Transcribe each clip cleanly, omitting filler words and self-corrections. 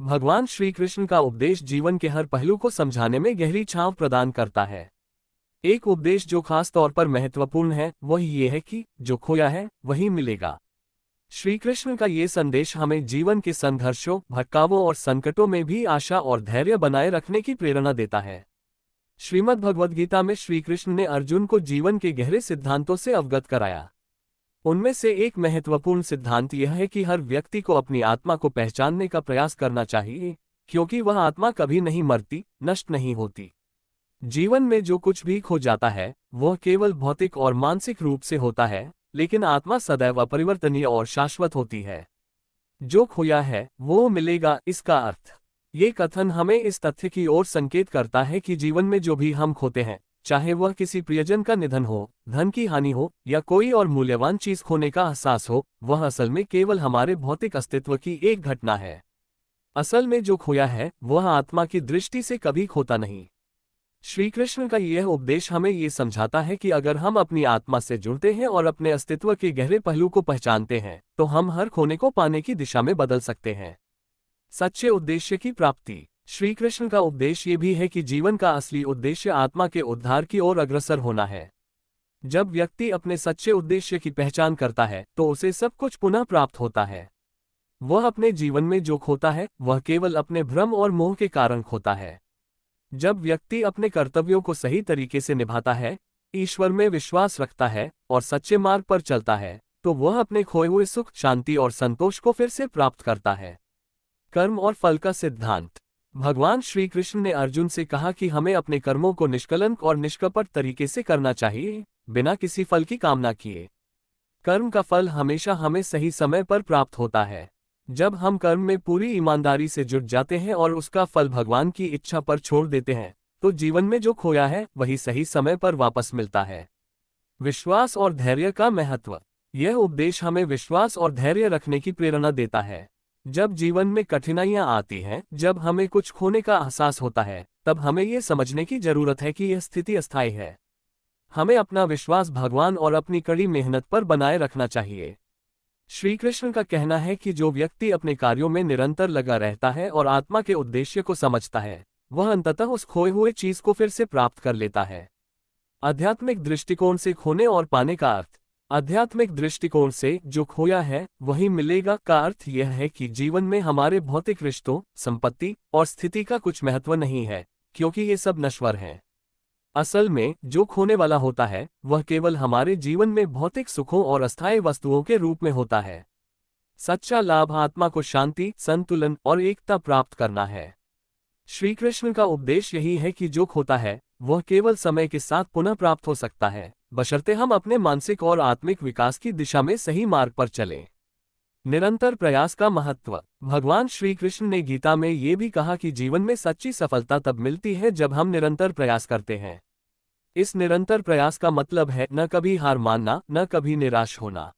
भगवान श्री कृष्ण का उपदेश जीवन के हर पहलू को समझाने में गहरी छांव प्रदान करता है। एक उपदेश जो खास तौर पर महत्वपूर्ण है वह ये है कि जो खोया है वही मिलेगा। श्री कृष्ण का ये संदेश हमें जीवन के संघर्षों, भटकावों और संकटों में भी आशा और धैर्य बनाए रखने की प्रेरणा देता है। श्रीमद् भगवद गीता में श्री कृष्ण ने अर्जुन को जीवन के गहरे सिद्धांतों से अवगत कराया। उनमें से एक महत्वपूर्ण सिद्धांत यह है कि हर व्यक्ति को अपनी आत्मा को पहचानने का प्रयास करना चाहिए, क्योंकि वह आत्मा कभी नहीं मरती, नष्ट नहीं होती। जीवन में जो कुछ भी खो जाता है वह केवल भौतिक और मानसिक रूप से होता है, लेकिन आत्मा सदैव अपरिवर्तनीय और शाश्वत होती है। जो खोया है वो मिलेगा, इसका अर्थ ये कथन हमें इस तथ्य की ओर संकेत करता है कि जीवन में जो भी हम खोते हैं, चाहे वह किसी प्रियजन का निधन हो, धन की हानि हो या कोई और मूल्यवान चीज खोने का एहसास हो, वह असल में केवल हमारे भौतिक अस्तित्व की एक घटना है। असल में जो खोया है वह आत्मा की दृष्टि से कभी खोता नहीं। श्री कृष्ण का यह उपदेश हमें ये समझाता है कि अगर हम अपनी आत्मा से जुड़ते हैं और अपने अस्तित्व के गहरे पहलू को पहचानते हैं, तो हम हर खोने को पाने की दिशा में बदल सकते हैं। सच्चे उद्देश्य की प्राप्ति। श्री कृष्ण का उपदेश ये भी है कि जीवन का असली उद्देश्य आत्मा के उद्धार की ओर अग्रसर होना है। जब व्यक्ति अपने सच्चे उद्देश्य की पहचान करता है तो उसे सब कुछ पुनः प्राप्त होता है। वह अपने जीवन में जो खोता है वह केवल अपने भ्रम और मोह के कारण खोता है। जब व्यक्ति अपने कर्तव्यों को सही तरीके से निभाता है, ईश्वर में विश्वास रखता है और सच्चे मार्ग पर चलता है, तो वह अपने खोए हुए सुख, शांति और संतोष को फिर से प्राप्त करता है। कर्म और फल का सिद्धांत। भगवान श्री कृष्ण ने अर्जुन से कहा कि हमें अपने कर्मों को निष्कलंक और निष्कपट तरीके से करना चाहिए, बिना किसी फल की कामना किए। कर्म का फल हमेशा हमें सही समय पर प्राप्त होता है। जब हम कर्म में पूरी ईमानदारी से जुट जाते हैं और उसका फल भगवान की इच्छा पर छोड़ देते हैं, तो जीवन में जो खोया है वही सही समय पर वापस मिलता है। विश्वास और धैर्य का महत्व। यह उपदेश हमें विश्वास और धैर्य रखने की प्रेरणा देता है। जब जीवन में कठिनाइयां आती हैं, जब हमें कुछ खोने का एहसास होता है, तब हमें यह समझने की जरूरत है कि यह स्थिति अस्थायी है। हमें अपना विश्वास भगवान और अपनी कड़ी मेहनत पर बनाए रखना चाहिए। श्री कृष्ण का कहना है कि जो व्यक्ति अपने कार्यों में निरंतर लगा रहता है और आत्मा के उद्देश्य को समझता है, वह अंततः उस खोए हुए चीज को फिर से प्राप्त कर लेता है। आध्यात्मिक दृष्टिकोण से खोने और पाने का अर्थ। आध्यात्मिक दृष्टिकोण से जो खोया है वही मिलेगा का अर्थ यह है कि जीवन में हमारे भौतिक रिश्तों, संपत्ति और स्थिति का कुछ महत्व नहीं है, क्योंकि ये सब नश्वर हैं। असल में जो खोने वाला होता है वह केवल हमारे जीवन में भौतिक सुखों और अस्थायी वस्तुओं के रूप में होता है। सच्चा लाभ आत्मा को शांति, संतुलन और एकता प्राप्त करना है। श्री कृष्ण का उपदेश यही है कि जो खोता है वह केवल समय के साथ पुनः प्राप्त हो सकता है, बशर्ते हम अपने मानसिक और आत्मिक विकास की दिशा में सही मार्ग पर चलें। निरंतर प्रयास का महत्व। भगवान श्री कृष्ण ने गीता में ये भी कहा कि जीवन में सच्ची सफलता तब मिलती है जब हम निरंतर प्रयास करते हैं। इस निरंतर प्रयास का मतलब है न कभी हार मानना, न कभी निराश होना।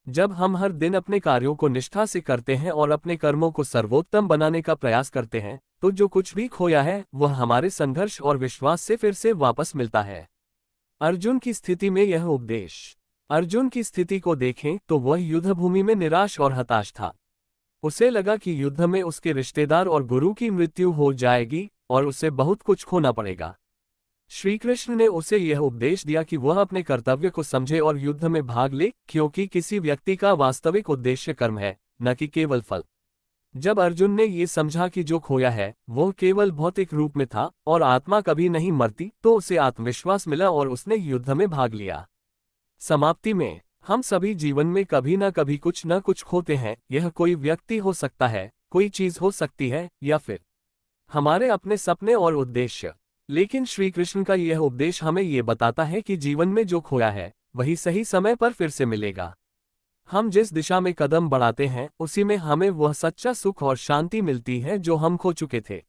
जब हम हर दिन अपने कार्यों को निष्ठा से करते हैं और अपने कर्मों को सर्वोत्तम बनाने का प्रयास करते हैं, तो जो कुछ भी खोया है वह हमारे संघर्ष और विश्वास से फिर से वापस मिलता है। अर्जुन की स्थिति में यह उपदेश। अर्जुन की स्थिति को देखें तो वह युद्धभूमि में निराश और हताश था। उसे लगा कि युद्ध में उसके रिश्तेदार और गुरु की मृत्यु हो जाएगी और उसे बहुत कुछ खोना पड़ेगा। श्री कृष्ण ने उसे यह उपदेश दिया कि वह अपने कर्तव्य को समझे और युद्ध में भाग ले, क्योंकि किसी व्यक्ति का वास्तविक उद्देश्य कर्म है, न कि केवल फल। जब अर्जुन ने ये समझा कि जो खोया है वो केवल भौतिक रूप में था और आत्मा कभी नहीं मरती, तो उसे आत्मविश्वास मिला और उसने युद्ध में भाग लिया। समाप्ति में, हम सभी जीवन में कभी न कभी कुछ न कुछ खोते हैं। यह कोई व्यक्ति हो सकता है, कोई चीज हो सकती है, या फिर हमारे अपने सपने और उद्देश्य। लेकिन श्री कृष्ण का यह उपदेश हमें यह बताता है कि जीवन में जो खोया है वही सही समय पर फिर से मिलेगा। हम जिस दिशा में कदम बढ़ाते हैं उसी में हमें वह सच्चा सुख और शांति मिलती है जो हम खो चुके थे।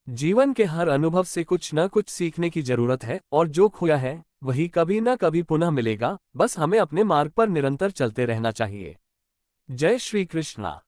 जीवन के हर अनुभव से कुछ न कुछ सीखने की जरूरत है और जो खोया है वही कभी न कभी पुनः मिलेगा। बस हमें अपने मार्ग पर निरंतर चलते रहना चाहिए। जय श्री कृष्णा।